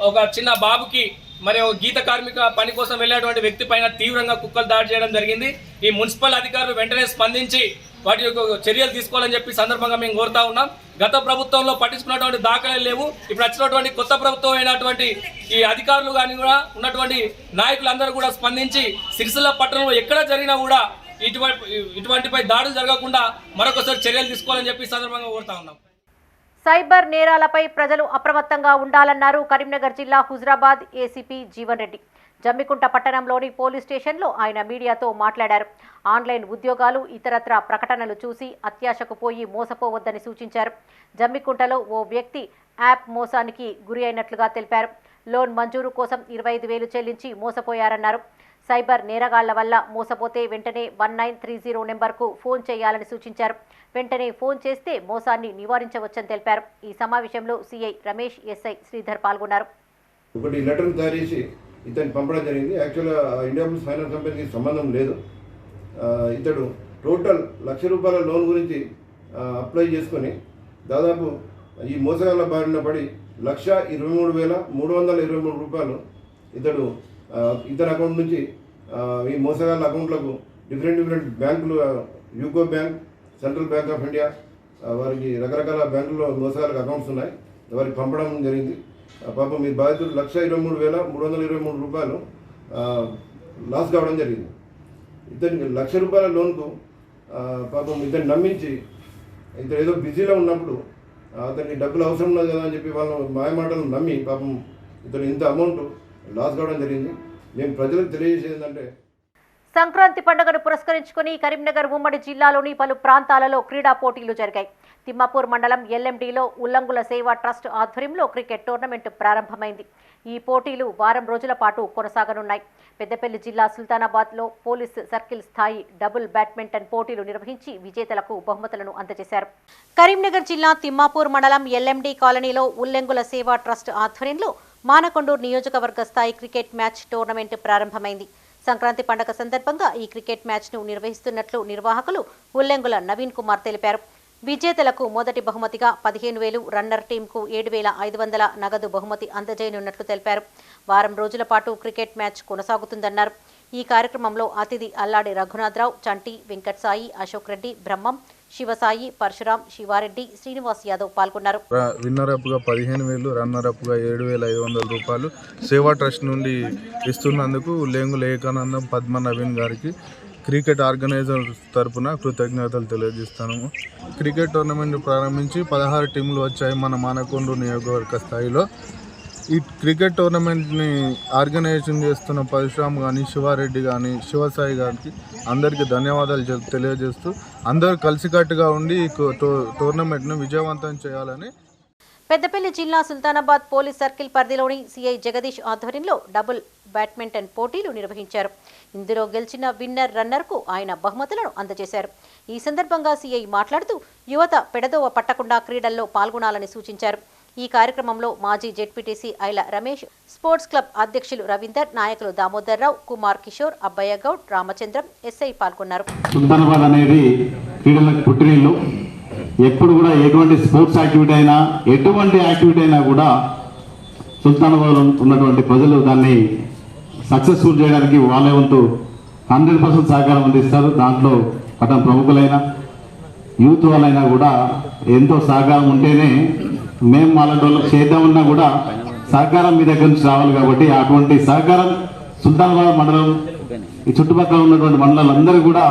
Speaker 13: ఒక చిన్న బాబుకి, మరి ఒక గీత కార్మిక పని కోసం వెళ్ళేటువంటి వ్యక్తి పైన తీవ్రంగా కుక్కలు దాడి చేయడం జరిగింది. ఈ మున్సిపల్ అధికారులు వెంటనే స్పందించి వాటి యొక్క చర్యలు తీసుకోవాలని చెప్పి సందర్భంగా మేము కోరుతా ఉన్నాం. గత ప్రభుత్వంలో పట్టించుకున్నటువంటి దాఖలాలు లేవు. ఇప్పుడు వచ్చినటువంటి కొత్త ప్రభుత్వం అయినటువంటి ఈ అధికారులు కానీ కూడా ఉన్నటువంటి నాయకులందరూ కూడా స్పందించి సిరిసిల్ల పట్టణంలో ఎక్కడ జరిగినా కూడా ఇటువంటిపై దాడులు జరగకుండా మరొకసారి చర్యలు తీసుకోవాలని చెప్పి సందర్భంగా కోరుతా ఉన్నాం.
Speaker 1: సైబర్ నేరాలపై ప్రజలు అప్రమత్తంగా ఉండాలన్నారు కరీంనగర్ జిల్లా హుజరాబాద్ ఏసీపీ జీవన్ రెడ్డి. జమ్మికుంట పట్టణంలోని పోలీస్ స్టేషన్లో ఆయన మీడియాతో మాట్లాడారు. ఆన్లైన్ ఉద్యోగాలు, ఇతరత్ర ప్రకటనలు చూసి అత్యాశకు పోయి మోసపోవద్దని సూచించారు. జమ్మికుంటలో ఓ వ్యక్తి యాప్ మోసానికి గురి అయినట్లుగా తెలిపారు. లోన్ మంజూరు కోసం 25,000 చెల్లించి మోసపోయారన్నారు. సైబర్ నేరగాళ్ల వల్ల మోసపోతే వెంటనే 1930 నెంబర్కు ఫోన్ చేయాలని సూచించారు. వెంటనే ఫోన్ చేస్తే మోసాన్ని నివారించవచ్చని తెలిపారు. ఈ సమావేశంలో సిఐ రమేష్, ఎస్ఐ శ్రీధర్ పాల్గొన్నారు.
Speaker 14: ఒకటి లెటర్ తయారు చేసి ఇతన్ని పంపడం జరిగింది. యాక్చువల్గా ఇండియా బుల్స్ ఫైనాన్స్ కంపెనీకి సంబంధం లేదు. ఇతడు టోటల్ ₹1,00,000 లోన్ గురించి అప్లై చేసుకొని దాదాపు ఈ మోసగాళ్ళ బారిన పడి ₹1,23,323 ఇతడు ఇతని అకౌంట్ నుంచి ఈ మోసగాళ్ళ అకౌంట్లకు డిఫరెంట్ బ్యాంకులు, UCO bank, central bank of India, వారికి రకరకాల బ్యాంకుల్లో మోసగాళ్ళకి అకౌంట్స్ ఉన్నాయి. వారికి పంపడం జరిగింది. పాపం మీ బాధితులు ₹1,23,323 లాస్ కావడం జరిగింది. ఇతనికి ₹1,00,000 లోన్కు పాపం ఇతన్ని నమ్మించి ఇతను ఏదో బిజీలో ఉన్నప్పుడు అతనికి డబ్బులు అవసరం ఉన్నది కదా అని చెప్పి వాళ్ళ మాయమాటలు నమ్మి పాపం ఇతను ఇంత అమౌంట్ లాస్ కావడం జరిగింది. మేము ప్రజలకు తెలియజేసేది ఏంటంటే,
Speaker 1: సంక్రాంతి పండుగను పురస్కరించుకుని కరీంనగర్ ఉమ్మడి జిల్లాలోని పలు ప్రాంతాలలో క్రీడా పోటీలు జరిగాయి. తిమ్మాపూర్ మండలం ఎల్ఎండిలో ఉల్లంగుల సేవా ట్రస్ట్ ఆధ్వర్యంలో క్రికెట్ టోర్నమెంట్ ప్రారంభమైంది. ఈ పోటీలు వారం రోజుల పాటు కొనసాగనున్నాయి. పెద్దపల్లి జిల్లా సుల్తానాబాద్లో పోలీస్ సర్కిల్ స్థాయి డబుల్ బ్యాడ్మింటన్ పోటీలు నిర్వహించి విజేతలకు బహుమతులను అందజేశారు. కరీంనగర్ జిల్లా తిమ్మాపూర్ మండలం ఎల్ఎండి కాలనీలో ఉల్లంగుల సేవా ట్రస్ట్ ఆధ్వర్యంలో మానకొండూరు నియోజకవర్గ స్థాయి క్రికెట్ మ్యాచ్ టోర్నమెంట్ ప్రారంభమైంది. సంక్రాంతి పండుగ సందర్భంగా ఈ క్రికెట్ మ్యాచ్ను నిర్వహిస్తున్నట్లు నిర్వాహకులు ఉల్లెంగుల నవీన్ కుమార్ తెలిపారు. విజేతలకు మొదటి బహుమతిగా 15,000, రన్నర్ టీంకు 7,500 నగదు బహుమతి అందజేయనున్నట్లు తెలిపారు. వారం రోజుల పాటు క్రికెట్ మ్యాచ్ కొనసాగుతుందన్నారు. ఈ కార్యక్రమంలో అతిథి అల్లాడి రఘునాథరావు, చంటి, వెంకట్ సాయి, అశోక్ రెడ్డి, బ్రహ్మం, శివసాయి, పరశురాం, శివారెడ్డి, శ్రీనివాస్ యాదవ్ పాల్గొన్నారు.
Speaker 15: విన్నర్ అప్గా 15,000, రన్నర్ అప్గా 7,500 రూపాయలు సేవా ట్రస్ట్ నుండి ఇస్తున్నందుకు లేంగుల ఏకానందం, పద్మ నవీన్ గారికి క్రికెట్ ఆర్గనైజర్ తరపున కృతజ్ఞతలు తెలియజేస్తాను. క్రికెట్ టోర్నమెంట్ ప్రారంభించి 16 టీంలు వచ్చాయి మన మానకొండ నియోజకవర్గ స్థాయిలో. ఈ క్రికెట్ టోర్నమెంట్ని ఆర్గనైజేషన్ చేస్తున్న పరశురామ్ కానీ, శివారెడ్డి కానీ, శివసాయి గారికి అందరికీ ధన్యవాదాలు తెలియజేస్తూ అందరూ కలిసికట్టుగా ఉండి ఈ టోర్నమెంట్ను విజయవంతం చేయాలని.
Speaker 1: పెద్దపల్లి జిల్లా సుల్తానాబాద్ పోలీస్ సర్కిల్ పరిధిలోని సిఐ జగదీష్ ఆధ్వర్యంలో డబుల్ బ్యాడ్మింటన్ పోటీలు నిర్వహించారు. ఇందులో గెలిచిన విన్నర్ రన్నర్కు ఆయన బహుమతులను అందజేశారు. ఈ సందర్భంగా సిఐ మాట్లాడుతూ యువత పెడదోవ పట్టకుండా క్రీడల్లో పాల్గొనాలని సూచించారు. ఈ కార్యక్రమంలో మాజీ జెడ్పీటీసీ ఐల రమేష్, స్పోర్ట్స్ క్లబ్ అధ్యక్షులు రవీందర్, నాయకులు దామోదర్ రావు, కుమార్ కిషోర్, అబ్బయ్య గౌడ్, రామచంద్రం, ఎస్ఐ పాల్గొన్నారు.
Speaker 16: సుల్తానాబాద్ అనేది క్రీడలకు పుట్టినిల్లు. ఎప్పుడు కూడా ఎటువంటి స్పోర్ట్స్ యాక్టివిటీ అయినా, ఎటువంటి యాక్టివిటీ అయినా కూడా సుల్తానాబాద్లో ఉన్నటువంటి ప్రజలు దాన్ని సక్సెస్ఫుల్ చేయడానికి వాళ్ళ వంతు 100% సహకారం అందిస్తారు. దాంట్లో పట్టణ ప్రముఖులైనా యూత్ వాళ్ళైనా కూడా ఎంతో సహకారం ఉంటేనే మేము అలాంటి వాళ్ళకి చేద్దామన్నా కూడా సహకారం మీ దగ్గర నుంచి రావాలి. కాబట్టి అటువంటి సహకారం సుల్తానాబాద్ మండలం, ఈ చుట్టుపక్కల ఉన్నటువంటి మండలాలందరూ కూడా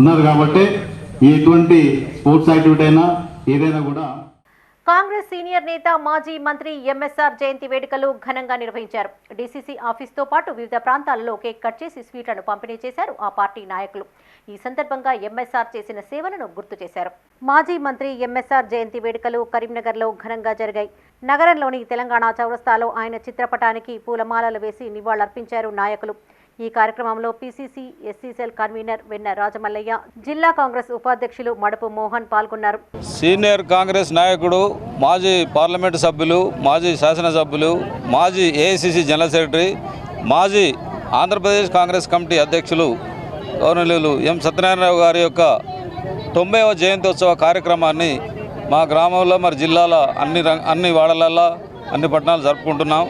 Speaker 16: ఉన్నారు. కాబట్టి ఎటువంటి స్పోర్ట్స్ యాక్టివిటీ అయినా ఏదైనా కూడా.
Speaker 1: కాంగ్రెస్ సీనియర్ నేత మాజీ మంత్రి ఎంఎస్ఆర్ జయంతి వేడుకలు ఘనంగా నిర్వహించారు. డీసీసీ ఆఫీస్తో పాటు వివిధ ప్రాంతాల్లో కేక్ కట్ చేసి స్వీట్లను పంపిణీ చేశారు ఆ పార్టీ నాయకులు. ఈ సందర్భంగా ఎంఎస్ఆర్ చేసిన సేవలను గుర్తు చేశారు. మాజీ మంత్రి ఎంఎస్ఆర్ జయంతి వేడుకలు కరీంనగర్లో ఘనంగా జరిగాయి. నగరంలోని తెలంగాణ చౌరస్తాలో ఆయన చిత్రపటానికి పూలమాలలు వేసి నివాళులర్పించారు నాయకులు. ఈ కార్యక్రమంలో పీసీసీ ఎస్సీ సెల్ కన్వీనర్ వెన్న రాజమల్లయ్య, జిల్లా కాంగ్రెస్ ఉపాధ్యక్షులు మడపు మోహన్ పాల్గొన్నారు.
Speaker 17: సీనియర్ కాంగ్రెస్ నాయకుడు, మాజీ పార్లమెంటు సభ్యులు, మాజీ శాసనసభ్యులు, మాజీ ఏఐసిసి జనరల్ సెక్రటరీ, మాజీ ఆంధ్రప్రదేశ్ కాంగ్రెస్ కమిటీ అధ్యక్షులు గౌరవనీయులు ఎం సత్యనారాయణరావు గారి యొక్క 90వ జయంత్యోత్సవ కార్యక్రమాన్ని మా గ్రామంలో మరి జిల్లాల అన్ని వాడలలో అన్ని పట్టణాలు జరుపుకుంటున్నాం.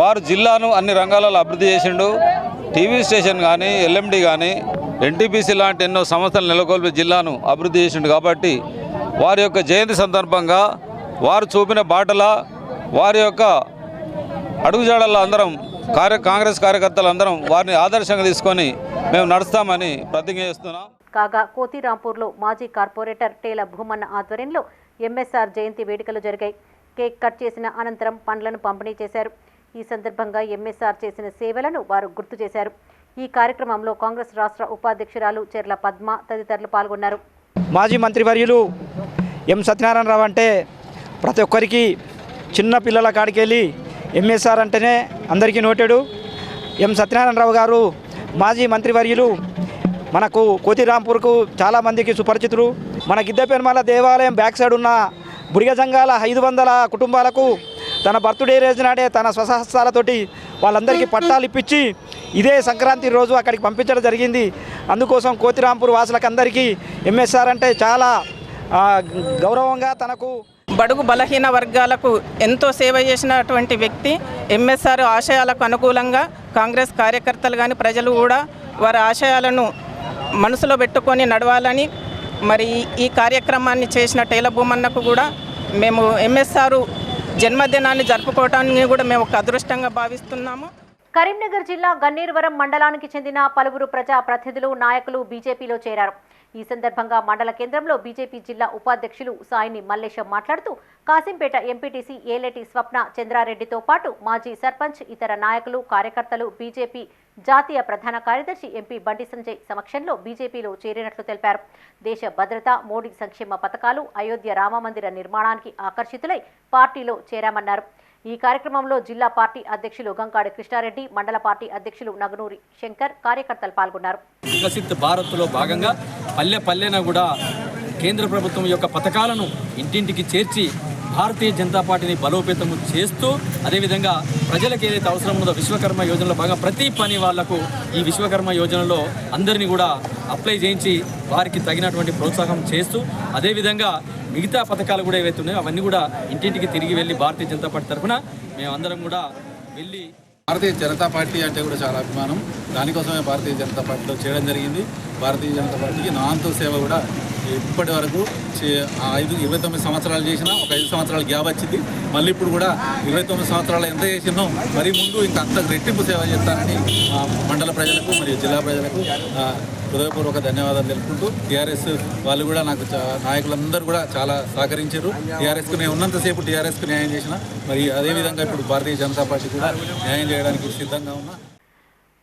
Speaker 17: వారు జిల్లాను అన్ని రంగాలలో అభివృద్ధి చేసిండు. టీవీ స్టేషన్ కానీ, ఎల్ఎండి కానీ, ఎన్టీపీసీ లాంటి ఎన్నో సంస్థలు నెలకొల్పి జిల్లాను అభివృద్ధి చేసిండు. కాబట్టి వారి యొక్క జయంతి సందర్భంగా వారు చూపిన బాటల, వారి యొక్క అడుగుజాడల్లో అందరం కాంగ్రెస్ కార్యకర్తలు అందరం వారిని ఆదర్శంగా తీసుకొని మేము నడుస్తామని ప్రతిజ్ఞ చేస్తున్నాం.
Speaker 1: కాగా కోతిరాంపూర్లో మాజీ కార్పొరేటర్ టేల భూమన్న ఆధ్వర్యంలో ఎంఎస్ఆర్ జయంతి వేడుకలు జరిగాయి. కేక్ కట్ చేసిన అనంతరం పండ్లను పంపిణీ చేశారు. ఈ సందర్భంగా ఎంఎస్ఆర్ చేసిన సేవలను వారు గుర్తు చేశారు. ఈ కార్యక్రమంలో కాంగ్రెస్ రాష్ట్ర ఉపాధ్యక్షురాలు చెర్ల పద్మ తదితరులు పాల్గొన్నారు.
Speaker 18: మాజీ మంత్రివర్యులు ఎం సత్యనారాయణరావు అంటే ప్రతి ఒక్కరికి చిన్న పిల్లల కాడికి వెళ్ళి ఎంఎస్ఆర్ అంటేనే అందరికీ నోటెడు. ఎం సత్యనారాయణరావు గారు మాజీ మంత్రివర్యులు మనకు కోతిరాంపూర్కు చాలామందికి సుపరిచితులు. మన గిద్దెపెన్మాల దేవాలయం బ్యాక్ సైడ్ ఉన్న బుడిగజంగాల 500 కుటుంబాలకు తన బర్త్డే రోజు నాడే తన స్వసహస్తాలతోటి వాళ్ళందరికీ పట్టాలు ఇప్పించి ఇదే సంక్రాంతి రోజు అక్కడికి పంపించడం జరిగింది. అందుకోసం కోతిరాంపూర్ వాసులకు అందరికీ ఎంఎస్ఆర్ అంటే చాలా గౌరవంగా తనకు
Speaker 19: బడుగు బలహీన వర్గాలకు ఎంతో సేవ చేసినటువంటి వ్యక్తి. ఎంఎస్ఆర్ ఆశయాలకు అనుకూలంగా కాంగ్రెస్ కార్యకర్తలు కానీ ప్రజలు కూడా వారి ఆశయాలను మనసులో పెట్టుకొని నడవాలని మరి ఈ కార్యక్రమాన్ని చేసిన టేల భూమన్నకు కూడా మేము ఎంఎస్ఆర్ జన్మదినాన్ని జరుపుకోవటాన్ని కూడా మేము ఒక అదృష్టంగా భావిస్తున్నాము.
Speaker 1: కరీంనగర్ జిల్లా గన్నేరువరం మండలానికి చెందిన పలువురు ప్రజా ప్రతినిధులు, నాయకులు బీజేపీలో చేరారు. ఈ సందర్భంగా మండల కేంద్రంలో బీజేపీ జిల్లా ఉపాధ్యక్షులు సాయిని మల్లేశం మాట్లాడుతూ కాసింపేట ఎంపీటీసీ ఏలేటి స్వప్న చంద్రారెడ్డితో పాటు మాజీ సర్పంచ్, ఇతర నాయకులు, కార్యకర్తలు బీజేపీ జాతీయ ప్రధాన కార్యదర్శి ఎంపీ బండి సంజయ్ సమక్షంలో బీజేపీలో చేరినట్లు తెలిపారు. దేశ భద్రత, మోడీ సంక్షేమ పథకాలు, అయోధ్య రామమందిర నిర్మాణానికి ఆకర్షితులై పార్టీలో చేరామన్నారు. ఈ కార్యక్రమంలో జిల్లా పార్టీ అధ్యక్షులు గంగాడి కృష్ణారెడ్డి, మండల పార్టీ అధ్యక్షులు నగనూరి శంకర్, కార్యకర్తలు పాల్గొన్నారు.
Speaker 20: వికసిత్ భారత్లో భాగంగా పల్లె పల్లెన కూడా కేంద్ర ప్రభుత్వం యొక్క పథకాలను ఇంటింటికి చేర్చి భారతీయ జనతా పార్టీని బలోపేతం చేస్తూ అదేవిధంగా ప్రజలకు ఏదైతే అవసరం ఉందో విశ్వకర్మ యోజనలో భాగంగా ప్రతి పని వాళ్లకు ఈ విశ్వకర్మ యోజనలో అందరినీ కూడా అప్లై చేయించి వారికి తగినటువంటి ప్రోత్సాహం చేస్తూ అదేవిధంగా మిగతా పథకాలు కూడా ఏవైతే ఉన్నాయో అవన్నీ కూడా ఇంటింటికి తిరిగి వెళ్ళి భారతీయ జనతా పార్టీ తరఫున మేమందరం కూడా వెళ్ళి
Speaker 21: భారతీయ జనతా పార్టీ అంటే కూడా చాలా అభిమానం. దానికోసమే భారతీయ జనతా పార్టీలో చేయడం జరిగింది. భారతీయ జనతా పార్టీకి నా వంతు సేవ కూడా ఇప్పటి వరకు 29 సంవత్సరాలు చేసినా ఒక 5 సంవత్సరాల గ్యాప్ వచ్చింది. మళ్ళీ ఇప్పుడు కూడా 29 సంవత్సరాలు ఎంత చేసినో మరి ముందు ఇంకా అంత రెట్టింపు సేవ చేస్తానని మండల ప్రజలకు మరియు జిల్లా ప్రజలకు హృదయపూర్వక ధన్యవాదాలు తెలుపుకుంటూ టీఆర్ఎస్ వాళ్ళు కూడా నాకు నాయకులందరూ కూడా చాలా సహకరించారు. టీఆర్ఎస్కు నేను ఉన్నంతసేపు టీఆర్ఎస్కు న్యాయం చేసిన మరి అదేవిధంగా ఇప్పుడు భారతీయ జనతా పార్టీ కూడా న్యాయం చేయడానికి సిద్ధంగా ఉన్నా.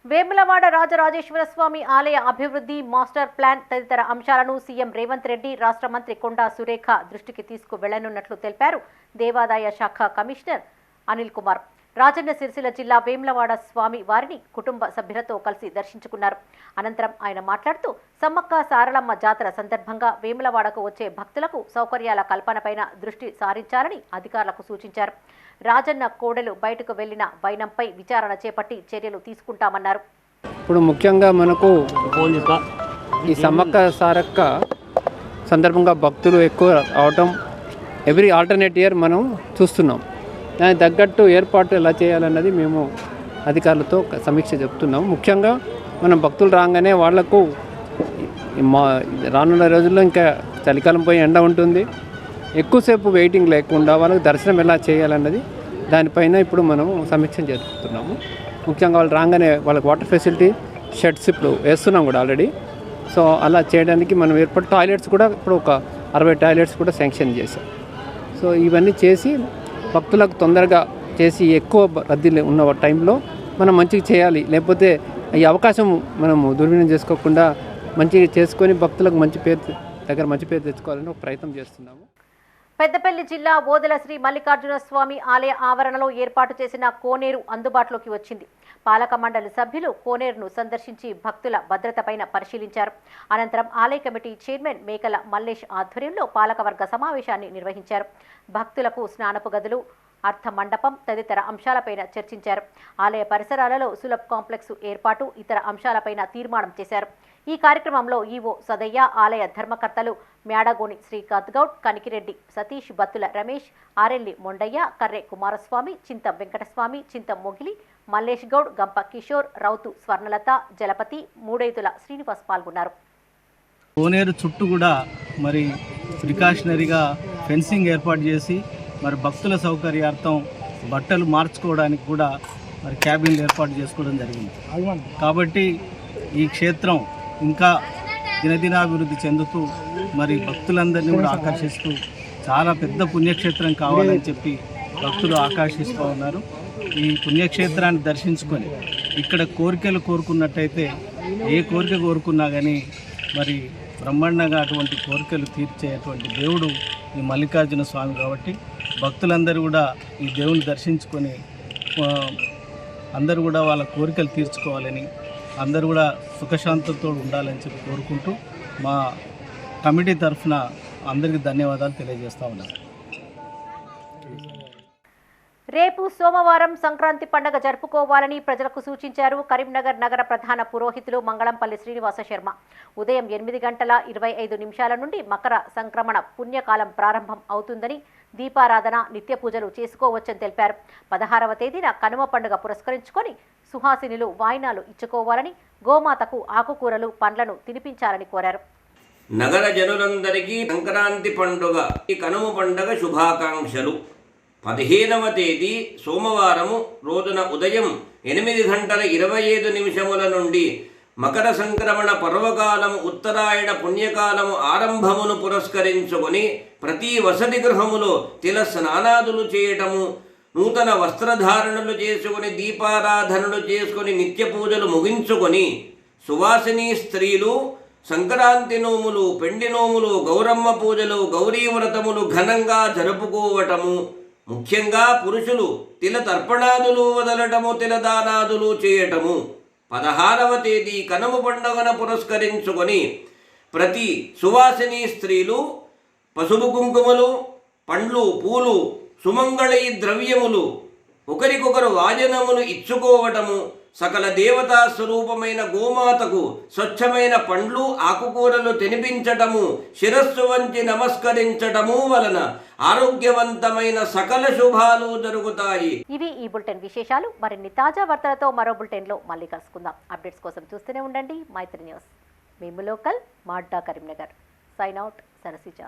Speaker 1: వేములవాడ రాజరాజేశ్వర స్వామి ఆలయ అభివృద్ధి మాస్టర్ ప్లాన్ తదితర అంశాలను సీఎం రేవంత్ రెడ్డి రాష్ట్ర మంత్రి కొండా సురేఖ దృష్టికి తీసుకువెళ్లనున్నట్లు తెలిపారు దేవాదాయ శాఖ కమిషనర్ అనిల్ కుమార్. రాజన్న సిరిసిల్ల జిల్లా వేములవాడ స్వామి వారిని కుటుంబ సభ్యులతో కలిసి దర్శించుకున్నారు. అనంతరం ఆయన మాట్లాడుతూ సమ్మక్క సారలమ్మ జాతర సందర్భంగా వేములవాడకు వచ్చే భక్తులకు సౌకర్యాల కల్పనపైన దృష్టి సారించాలని అధికారులకు సూచించారు. రాజన్న కోడెలు బయటకు వెళ్లిన వైనంపై విచారణ చేపట్టి చర్యలు తీసుకుంటామన్నారు.
Speaker 22: ఇప్పుడు ముఖ్యంగా మనకు ఈ సమ్మక్క సారక్క సందర్భంగా భక్తులు ఎక్కువ అవటం ఎవ్రీ ఆల్టర్నేట్ ఇయర్ మనం చూస్తున్నాం. దానికి తగ్గట్టు ఏర్పాటు ఎలా చేయాలన్నది మేము అధికారులతో సమీక్ష చెప్తున్నాం. ముఖ్యంగా మనం భక్తులు రాగానే వాళ్లకు రానున్న రోజుల్లో ఇంకా చలికాలం పోయి ఎండ ఉంటుంది, ఎక్కువసేపు వెయిటింగ్ లేకుండా వాళ్ళకి దర్శనం ఎలా చేయాలన్నది దానిపైన ఇప్పుడు మనం సమీక్ష జరుపుతున్నాము. ముఖ్యంగా వాళ్ళు రాగానే వాళ్ళకి వాటర్ ఫెసిలిటీ షెడ్స్ ఇప్పుడు వేస్తున్నాం కూడా ఆల్రెడీ. సో అలా చేయడానికి మనం ఏర్పాటు టాయిలెట్స్ కూడా ఇప్పుడు ఒక 60 టాయిలెట్స్ కూడా శాంక్షన్ చేశాం. సో ఇవన్నీ చేసి భక్తులకు తొందరగా చేసి ఎక్కువ రద్దీ ఉన్న టైంలో మనం మంచిగా చేయాలి. లేకపోతే ఈ అవకాశం మనము దుర్వినియోగం చేసుకోకుండా మంచిగా చేసుకొని భక్తులకు మంచి పేరు తెచ్చుకోవాలని ఒక ప్రయత్నం చేస్తున్నాము.
Speaker 1: పెద్దపల్లి జిల్లా ఓదెల శ్రీ మల్లికార్జున స్వామి ఆలయ ఆవరణలో ఏర్పాటు చేసిన కోనేరు అందుబాటులోకి వచ్చింది. పాలక మండలి సభ్యులు కోనేరును సందర్శించి భక్తుల భద్రతపైన పరిశీలించారు. అనంతరం ఆలయ కమిటీ చైర్మన్ మేకల మల్లేష్ ఆధ్వర్యంలో పాలకవర్గ సమావేశాన్ని నిర్వహించారు. భక్తులకు స్నానపు గదులు, అర్థ మండపం తదితర అంశాలపైన చర్చించారు. ఆలయ పరిసరాలలో సులభ్ కాంప్లెక్స్ ఏర్పాటు ఇతర అంశాలపైన తీర్మానం చేశారు. ఈ కార్యక్రమంలో ఈవో సదయ్య, ఆలయ ధర్మకర్తలు మ్యాడగోని శ్రీకాంత్ గౌడ్, కనికిరెడ్డి సతీష్, బత్తుల రమేష్, ఆరెల్లి మొండయ్య, కర్రె కుమారస్వామి, చింత వెంకటస్వామి, చింత మొగిలి, మల్లేష్ గౌడ్, గంప కిషోర్, రౌతు స్వర్ణలత, జలపతి, మూడైతుల శ్రీనివాస్ పాల్గొన్నారు.
Speaker 23: కోనేరు చుట్టూ కూడా మరి ప్రికాషనరీగా ఫెన్సింగ్ ఏర్పాటు చేసి మరి భక్తుల సౌకర్యార్థం బట్టలు మార్చుకోవడానికి కూడా మరి క్యాబిన్లు ఏర్పాటు చేసుకోవడం జరిగింది. కాబట్టి ఈ క్షేత్రం ఇంకా దినదినాభివృద్ధి చెందుతూ మరి భక్తులందరినీ కూడా ఆకర్షిస్తూ చాలా పెద్ద పుణ్యక్షేత్రం కావాలని చెప్పి భక్తులు ఆకర్షిస్తూ ఉన్నారు. ఈ పుణ్యక్షేత్రాన్ని దర్శించుకొని ఇక్కడ కోరికలు కోరుకున్నట్టయితే ఏ కోరిక కోరుకున్నా కానీ మరి బ్రహ్మాండంగా అటువంటి కోరికలు తీర్చేటువంటి దేవుడు ఈ మల్లికార్జున స్వామి. కాబట్టి భక్తులందరూ కూడా ఈ దేవుని దర్శించుకొని అందరూ కూడా వాళ్ళ కోరికలు తీర్చుకోవాలని, అందరూ కూడా సుఖశాంతితో ఉండాలని చెప్పి కోరుకుంటూ మా కమిటీ తరఫున అందరికీ ధన్యవాదాలు తెలియజేస్తా ఉన్నాను.
Speaker 1: రేపు సోమవారం సంక్రాంతి పండుగ జరుపుకోవాలని ప్రజలకు సూచించారు కరీంనగర్ నగర ప్రధాన పురోహితులు మంగళంపల్లి శ్రీనివాస శర్మ. ఉదయం 8:25 నుండి మకర సంక్రమణ పుణ్యకాలం ప్రారంభం అవుతుందని, దీపారాధన, నిత్య పూజలు చేసుకోవచ్చని తెలిపారు. 16వ తేదీన కనుమ పండుగ పురస్కరించుకొని సుహాసినులు వాయినాలు ఇచ్చుకోవాలని, గోమాతకు ఆకుకూరలు, పండ్లను తినిపించాలని కోరారు.
Speaker 24: నగర జనులందరికీ సంక్రాంతి పండుగ, ఈ కనుమ పండుగ శుభాకాంక్షలు. 15వ తేదీ సోమవారము రోజున ఉదయం 8:25 నుండి మకర సంక్రమణ పర్వకాలము ఉత్తరాయణ పుణ్యకాలము ఆరంభమును పురస్కరించుకొని ప్రతి వసతి గృహములో తిల స్నానాదులు చేయటము, నూతన వస్త్రధారణలు చేసుకొని, దీపారాధనలు చేసుకొని, నిత్య పూజలు ముగించుకొని సువాసిని స్త్రీలు సంక్రాంతి నోములు, పెండి నోములు, గౌరమ్మ పూజలు, గౌరీ వ్రతములు ఘనంగా జరుపుకోవటము. ముఖ్యంగా పురుషులు తిల తర్పణాదులు వదలటము, తిలదానాదులు చేయటము. 16వ తేదీ కనుమ పండుగను పురస్కరించుకొని ప్రతి సువాసిని స్త్రీలు పసుపు కుంకుమలు, పండ్లు పూలు సుమంగళీ ద్రవ్యములు ఒకరికొకరు వాజనములు ఇచ్చుకోవటము, సకల దేవతా స్వరూపమైన గోమాతకు స్వచ్ఛమైన పండ్లు ఆకుకూరలు తినిపించటము, శిరస్సు వంచి నమస్కరించటము వలన ఆరోగ్యవంతమైన సకల శుభాలు జరుగుతాయి.
Speaker 1: ఇవి ఈ బులెటిన్ విశేషాలు. మరిన్ని తాజా వార్తలతో మరో బులెటిన్లో మళ్ళీ కలుసుకుందాం. అప్డేట్స్ కోసం చూస్తూనే ఉండండి మైత్రి న్యూస్. మేము లోకల్, మాడ్డా, కరీంనగర్. Sign out, Sarasija.